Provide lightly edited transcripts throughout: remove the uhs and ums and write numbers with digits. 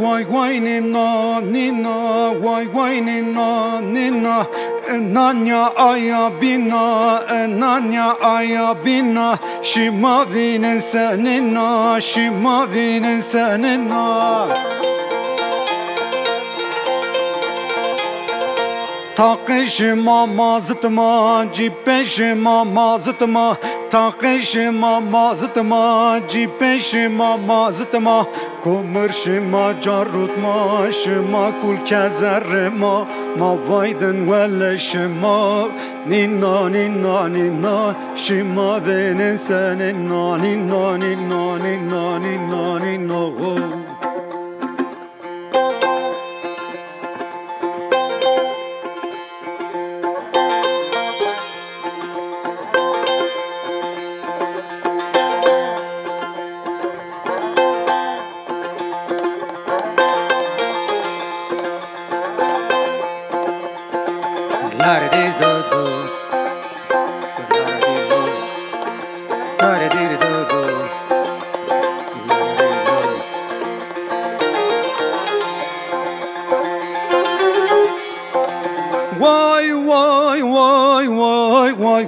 Why nina nina why nina nina Nanya aya bina nanya aya bina Shima vinen senina shima vinen senina Takışma mazıtma cipeşma mazıtma Takışma mazıtma cipeşma mazıtma Kumırşma carutma şma kul kezerma Ma vaydın velleşma Nina nina nina şma venin senina Nina nina nina nina nina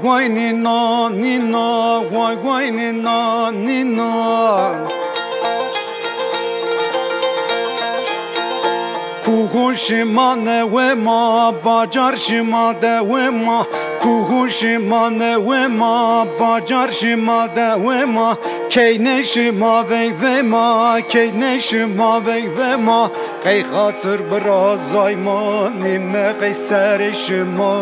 Why nina nina why nina nina Kuhushima nevema bacarshima devema Kuhushima nevema bacarshima devema Keyneşima veyvema keyneşima veyvema Key hatır brazayma nime keyserişima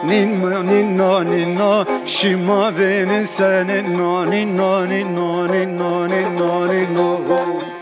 Nina nina nina şima venin senin na nina nina nina nina nina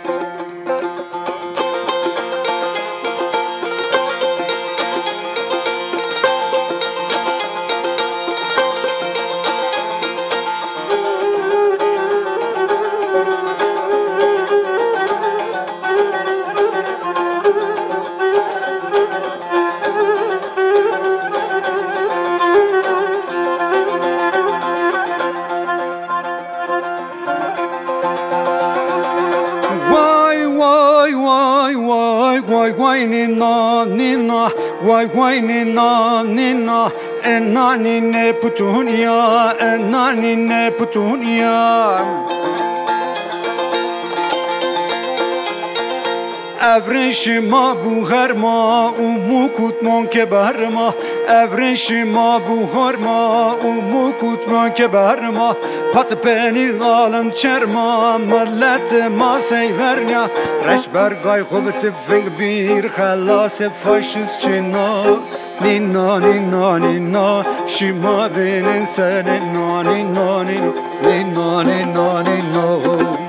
Why nina nina why nina nina Enanine putunya enanine putunya Evreşima buharma umukutmon kebarma Evreşima buharma umukutmon kebarma Patpeni alın çerma millet ma seyvernya Reşber gay khubt fil bir khalas faşist çina Nina nina nina şima venin senin nina nina nina nina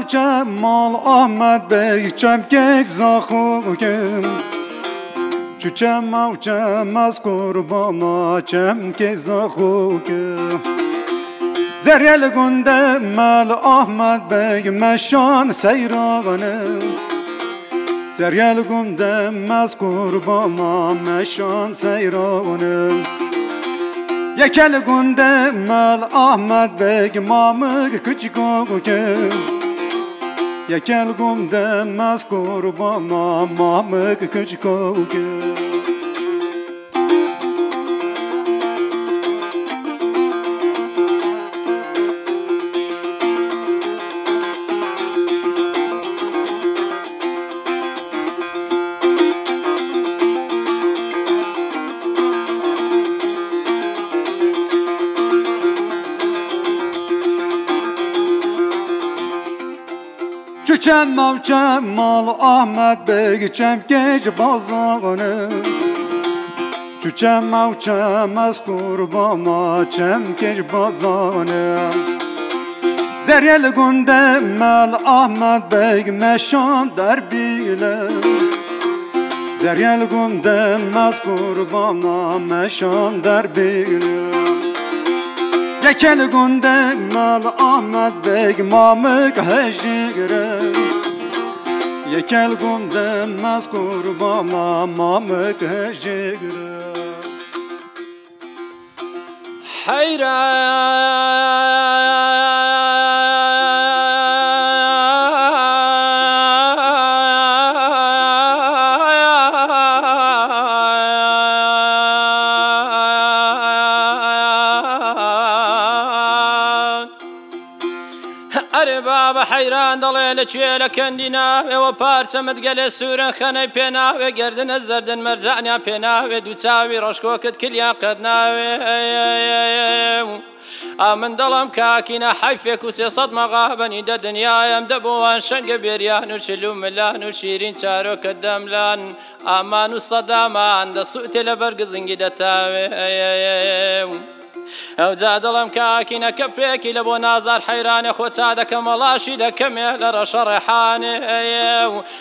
Cemal Ahmet Bey çemkez zahukim Cemal cemaz kurbana çemkez zahukim Zeryel gündemel Ahmet Bey meşan seyranım Zeryel gündemez kurbana meşan seyranım Yekel gündemel Ahmet Bey mamık küçükükim Yekel gündemez kurbana mamık küçükükim Çuçem Cemal Ahmet Bey çemkeş bazanı Çuçem çemez kurbana çemkeş bazanı Zeryel Gündemel Ahmet Bey meşan derbile Zeryel Gündemez kurbana meşan derbile Yekel Gündemel Ahmet Bey mamık hecire Yekel Gündemez kurbana mamık hecire بابا حيران ضليل تشيل كندينا وبارس متقل سورن خني بينا وقردن الزردن مرزعنا بينا ودوتاوي رشكوكت كل يقدنا من ظلم كاكينا حيفك وسيصد مغابني دا دنيا يمدبوان شنق بيريان وشلو ملان وشيرين شاروك الدملان امان والصدامان دا سوءت لبرقزن قدتاوي او جادلم كاكينا كبيكي لبو نازار حيراني خوتا كملاشي كميل رشرحاني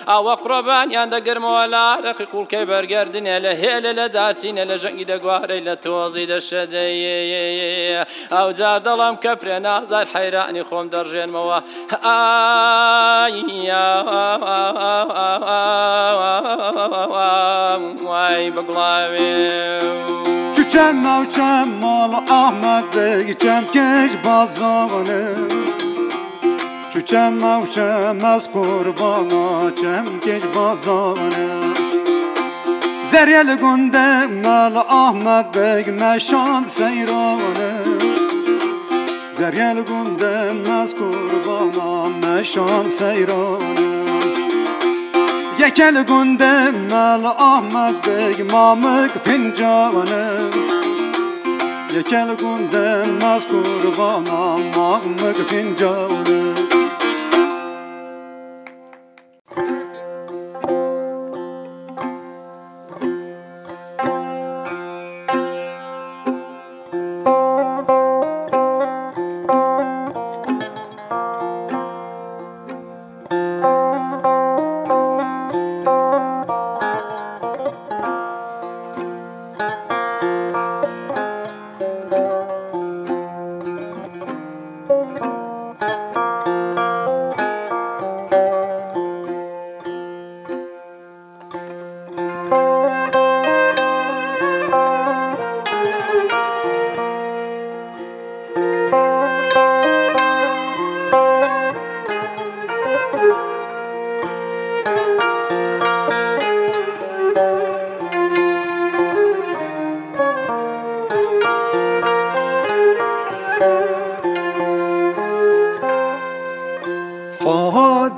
او قربان ياند قرمولا رخي قول كبر قردني لهيل لدارتين لجنقي دقواري لتوزي دشدي او جادلم كبري نازار حيراني خوم درجين موا واي بقلاوي Çuçem Cemal Ahmet Bey çemkeş bazanı Çuçem çemez kurbana çemkeş bazanı Zeryel Gündemel Ahmet Bey meşan seyranı Zeryel Gündemez kurbana meşan seyranı Yekel Gündemel Ahmet Bey mamık fincanı Yekel Gündemez kurbana mamık fincanı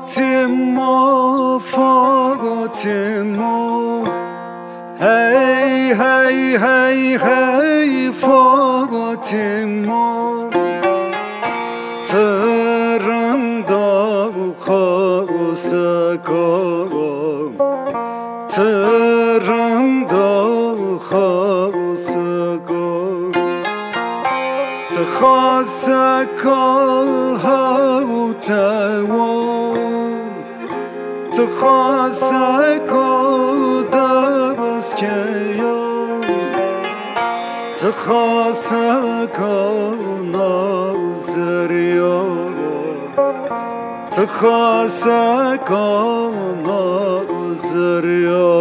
Fatıma, Fatıma, hey hey hey hey Fatıma, tırında uğasakam, tırında uğasakam, tıkhasakam havtavam. تخاسكو داس كيا تخاسكو نازريا تخاسكو نازريا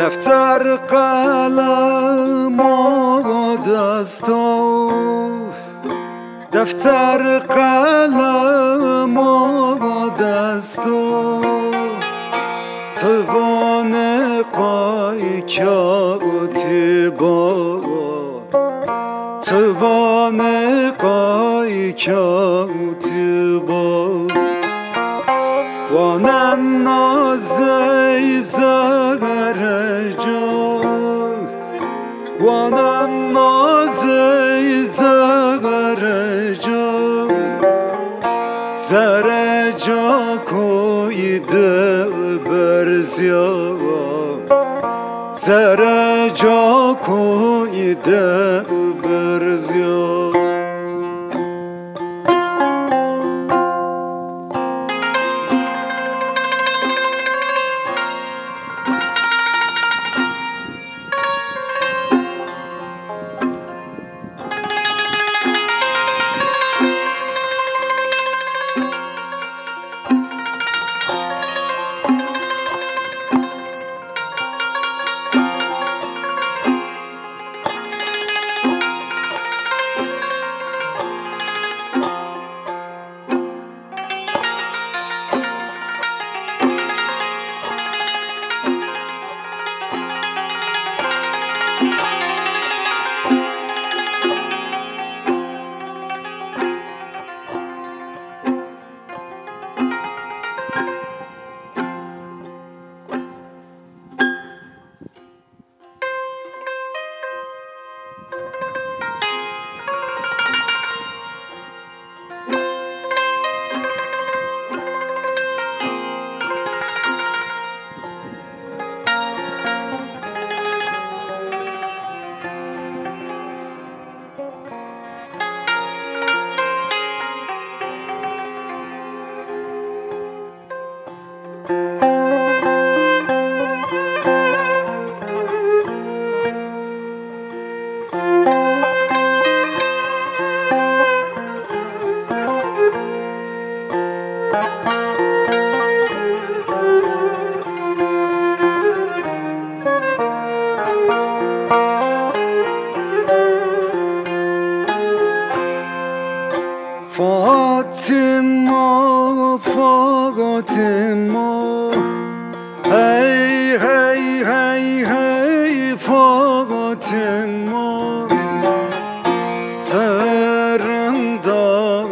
دفتر قلم دستو دفتر قلم دستو توان قای کاتبا توان قای کاتبا وانم نازی زغرجا وانم نازی زغرجا زرجا کویده برزیا زرجا کویده برزیا فاطمه فاطمه هی هی هی هی فاطمه ترنده